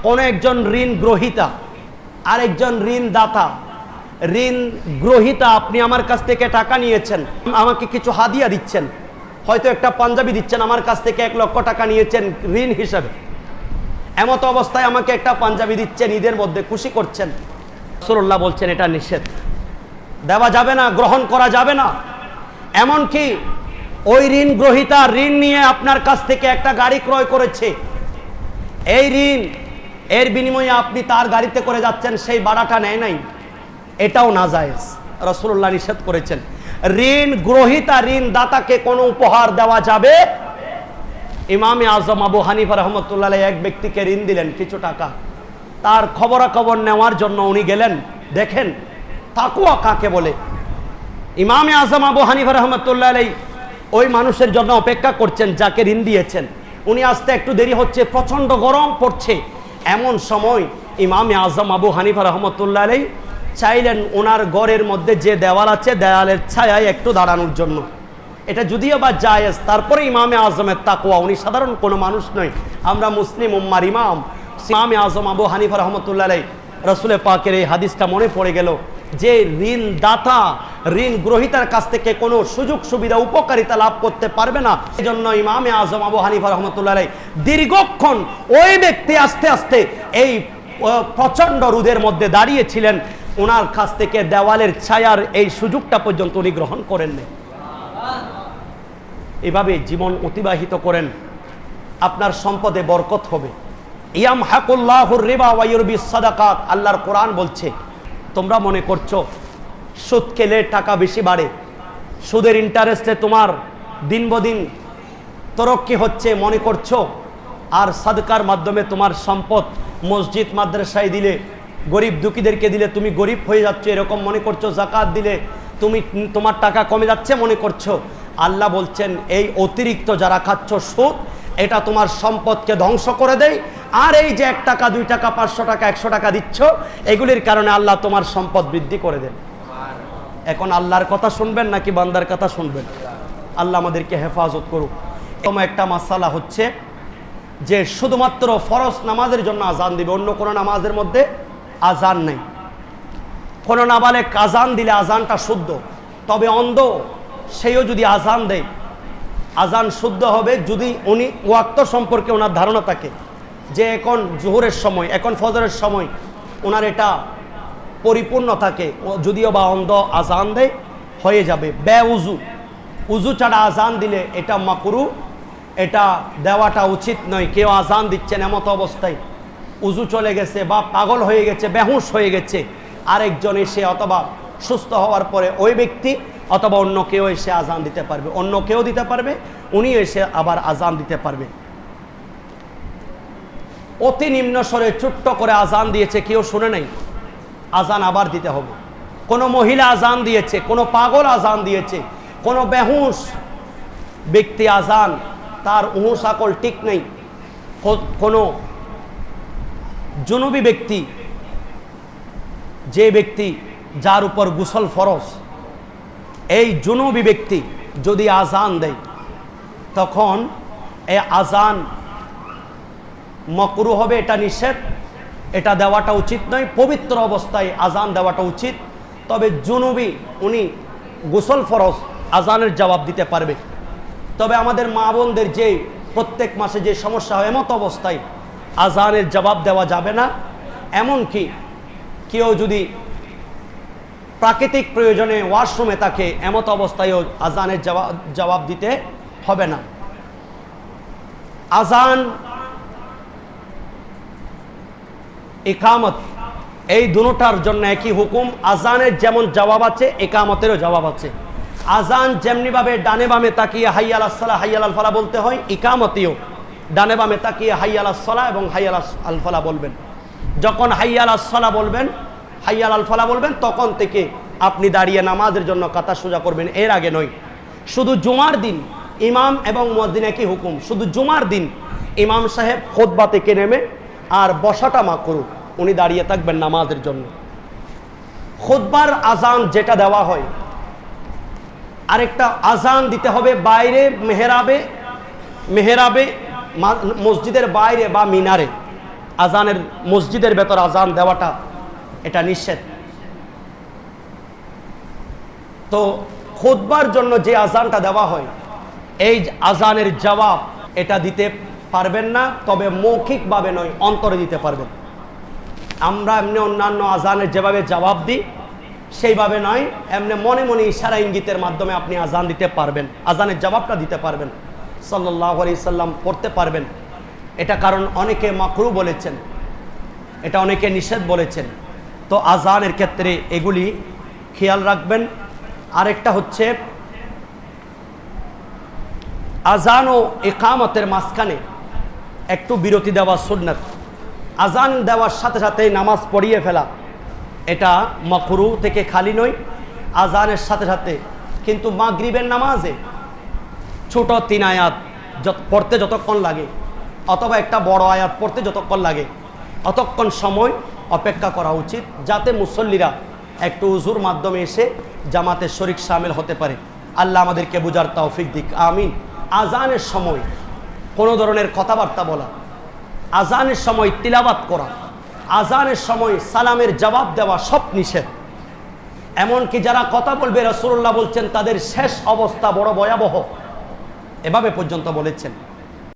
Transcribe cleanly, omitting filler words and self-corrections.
কোন একজন ঋণ গ্রহীতা আরেকজন ঋণ দাতা, ঋণ গ্রহীতা আপনি আমার কাছ থেকে টাকা নিয়েছেন, আমাকে কিছু হাদিয়া দিচ্ছেন, হয়তো একটা পাঞ্জাবি দিচ্ছেন, আমার কাছ থেকে 1 লক্ষ টাকা নিয়েছেন ঋণ হিসাবে, এমত অবস্থায় আমাকে একটা পাঞ্জাবি দিচ্ছেন, ঈদের মধ্যে খুশি করছেন। রাসূলুল্লাহ বলছেন এটা নিষেধ, দেওয়া যাবে না, গ্রহণ করা যাবে না। এমনকি ওই ঋণ গ্রহীতা ঋণ নিয়ে আপনার কাছ থেকে একটা গাড়ি ক্রয় করেছে, এই ঋণ এর বিনিময়ে আপনি তার গাড়িতে করে যাচ্ছেন, সেই ভাড়াটা নেয় নাই, এটাও নাজায়েজ। রাসূলুল্লাহ নিষেধ করেছেন। ঋণ গ্রহীতা ঋণ দাতাকে কোনো উপহার দেওয়া যাবে। ইমামে আজম আবু হানিফা রাহমাতুল্লাহ আলাইহি এক ব্যক্তিকে ঋণ দিলেন কিছু টাকা, তার খবরাখবর নেওয়ার জন্য উনি গেলেন, দেখেন তাকওয়া কাকে বলে। ইমামে আজম আবু হানিফা রাহমাতুল্লাহ আলাইহি ওই মানুষের জন্য অপেক্ষা করছেন যাকে ঋণ দিয়েছেন। উনি আসতে একটু দেরি হচ্ছে, প্রচন্ড গরম পড়ছে। এমন সময় ইমামে আজম আবু হানিফা রাহমাতুল্লাহ আলাইহি চাইলেন ওনার ঘরের মধ্যে যে দেওয়াল আছে দেওয়ালের ছায়ায় একটু দাঁড়ানোর জন্য। এটা যদিও বা জায়েজ, তারপরে ইমামে আজমের তাকওয়া, উনি সাধারণ কোনো মানুষ নয়, আমরা মুসলিম উম্মার ইমাম। ইমামে আজম আবু হানিফা রাহমাতুল্লাহ আলাইহি রাসূল পাকের এই হাদিসটা মনে পড়ে গেল যে ঋণ দাতা ঋণ গ্রহীতার কাছ থেকে কোনো সুযোগ সুবিধা উপকারিতা লাভ করতে পারবে না। এজন্য ইমামে আজম আবু হানিফা রাহমাতুল্লাহ আলাইহি দীর্ঘক্ষণ ওই ব্যক্তি আস্তে আস্তে এই প্রচন্ড রোদের মধ্যে দাঁড়িয়েছিলেন, ওনার কাছ থেকে দেওয়ালের ছায়ার এই সুযোগটা পর্যন্ত উনি গ্রহণ করেননি। এভাবে জীবন অতিবাহিত করেন, আপনার সম্পদে বরকত হবে। ইয়ামহাকুল্লাহুর রিবা ওয়া ইউরবিস সাদাকাত, আল্লাহর কোরআন বলছে। তোমরা মনে করছো সুদ খেলে টাকা বেশি বাড়ে, সুদের ইন্টারেস্টে তোমার দিন বদিন তরক্কি হচ্ছে মনে করছো, আর সাদকার মাধ্যমে তোমার সম্পদ মসজিদ মাদ্রাসায় দিলে, গরিব দুঃখীদেরকে দিলে তুমি গরিব হয়ে যাচ্ছ এরকম মনে করছো, যাকাত দিলে তুমি তোমার টাকা কমে যাচ্ছে মনে করছো। আল্লাহ বলছেন এই অতিরিক্ত যারা খাচ্ছ সুদ, এটা তোমার সম্পদকে ধ্বংস করে দেয়। আর এই যে 1 টাকা 2 টাকা 500 টাকা 100 টাকা দিচ্ছ, এগুলির কারণে আল্লাহ তোমার সম্পদ বৃদ্ধি করে দেন। এখন আল্লাহর কথা শুনবেন নাকি বান্দার কথা শুনবেন? আল্লাহ আমাদেরকে হেফাজত করুক। এরকম একটা মাসালা হচ্ছে যে শুধুমাত্র ফরজ নামাজের জন্য আজান দিবে, অন্য কোনো নামাজের মধ্যে আজান নেই। কোনো নাবালেগ আজান দিলে আজানটা শুদ্ধ, তবে অন্ধ সেও যদি আজান দেয় আজান শুদ্ধ হবে যদি উনি ওয়াক্ত সম্পর্কে ওনার ধারণা থাকে যে এখন জোহরের সময়, এখন ফজরের সময়, ওনার এটা পরিপূর্ণ থাকে। যদিও বা অন্ধ আজান দেয় হয়ে যাবে। বেউজু, উজু ছাড়া আজান দিলে এটা মাকরু, এটা দেওয়াটা উচিত নয়। কেউ আজান দিচ্ছেন এমত অবস্থায় উজু চলে গেছে বা পাগল হয়ে গেছে, বেহুশ হয়ে গেছে, আরেকজন এসে অথবা সুস্থ হওয়ার পরে ওই ব্যক্তি অথবা অন্য কেউ এসে আজান দিতে পারবে, অন্য কেউ দিতে পারবে, উনি এসে আবার আজান দিতে পারবে। অতি নিম্ন স্বরে ছোট্ট করে আজান দিয়েছে, কেউ শুনে নাই, আজান আবার দিতে হবে। কোনো মহিলা আজান দিয়েছে, কোনো পাগল আজান দিয়েছে, কোনো বেহুশ ব্যক্তি আজান, তার হুঁশ আকল ঠিক নেই, কোনো জুনুবি ব্যক্তি, যে ব্যক্তি যার উপর গোসল ফরজ, এই জুনুবি ব্যক্তি যদি আজান দেয় তখন এই আজান মাকরু হবে, এটা নিষেধ, এটা দেওয়াটা উচিত নয়। পবিত্র অবস্থায় আজান দেওয়াটা উচিত। তবে জুনুবি উনি গোসল ফরজ, আজানের জবাব দিতে পারবে। তবে আমাদের মা বোনদের যে প্রত্যেক মাসে যে সমস্যা হয়, এমত অবস্থায় আজানের জবাব দেওয়া যাবে না। এমনকি কেউ যদি প্রাকৃতিক প্রয়োজনে ওয়াশরুমে থাকে, এমত অবস্থায়ও আজানের জবাব দিতে হবে না। আজান, ইকামত, এই দুটোটার জন্য একই হুকুম। আজানের যেমন জবাব আছে, ইকামতেরও জবাব আছে। আজান যেমনিভাবে ডানে বামে তাকিয়ে হাইয়া আলাস সালাহ হাইয়া আল ফালাহ বলতে হয়, ইকামতেও ডানে বামে তাকিয়ে হাইয়া আলাস সালাহ এবং হাইয়া আল ফালাহ বলবেন। যখন হাইয়া আলাস সালাহ বলবেন, হাইয়া আল ফালাহ বলবেন, তখন থেকে আপনি দাঁড়িয়ে নামাজের জন্য কাতা সোজা করবেন, এর আগে নয়। শুধু জুমার দিন ইমাম এবং মুয়াজ্জিন একই হুকুম। শুধু জুমার দিন ইমাম সাহেব খুতবা থেকে নেমে আর বসাটা মাকরু, উনি দাঁড়িয়ে থাকবেন নামাজের জন্য। খুতবার আজান যেটা দেওয়া হয়, আরেকটা আজান দিতে হবে বাইরে মেহরাবে, মসজিদের বাইরে বা মিনারে। আজানের মসজিদের ভেতর আজান দেওয়াটা এটা নিষেধ। তো খুতবার জন্য যে আজানটা দেওয়া হয়, এই আজানের জবাব এটা দিতে পারবেন না, তবে মৌখিকভাবে নয়, অন্তরে দিতে পারবেন। আমরা এমনি অন্যান্য আজানের যেভাবে জবাব দিই সেইভাবে নয়, এমনি মনে মনে ইশারা ইঙ্গিতের মাধ্যমে আপনি আজান দিতে পারবেন, আজানের জবাবটা দিতে পারবেন, সাল্লাল্লাহু আলাইহি সাল্লাম পড়তে পারবেন। এটা কারণ অনেকে মাকরু বলেছেন, এটা অনেকে নিষেধ বলেছেন। তো আজানের ক্ষেত্রে এগুলি খেয়াল রাখবেন। আরেকটা হচ্ছে আজান ও ইকামতের মাঝখানে একটু বিরতি দেওয়া সুন্নাত। আজান দেওয়ার সাথে সাথে নামাজ পড়িয়ে ফেলা এটা মাকরু থেকে খালি নয়। আজানের সাথে সাথে কিন্তু মাগরিবের নামাজে ছোট 3 আয়াত পড়তে যতক্ষণ লাগে, অথবা একটা বড় আয়াত পড়তে যতক্ষণ লাগে, অতক্ষণ সময় অপেক্ষা করা উচিত, যাতে মুসল্লিরা একটু উজুর মাধ্যমে এসে জামাতে শরীক শামিল হতে পারে। আল্লাহ আমাদেরকে বুঝার তৌফিক দিক, আমিন। আজানের সময় কোনো ধরনের কথাবার্তা বলা, আজানের সময় তিলাওয়াত করা, আজানের সময় সালামের জবাব দেওয়া সব নিষেধ। এমনকি যারা কথা বলবে রাসূলুল্লাহ বলছেন তাদের শেষ অবস্থা বড় ভয়াবহ, এভাবে পর্যন্ত বলেছেন।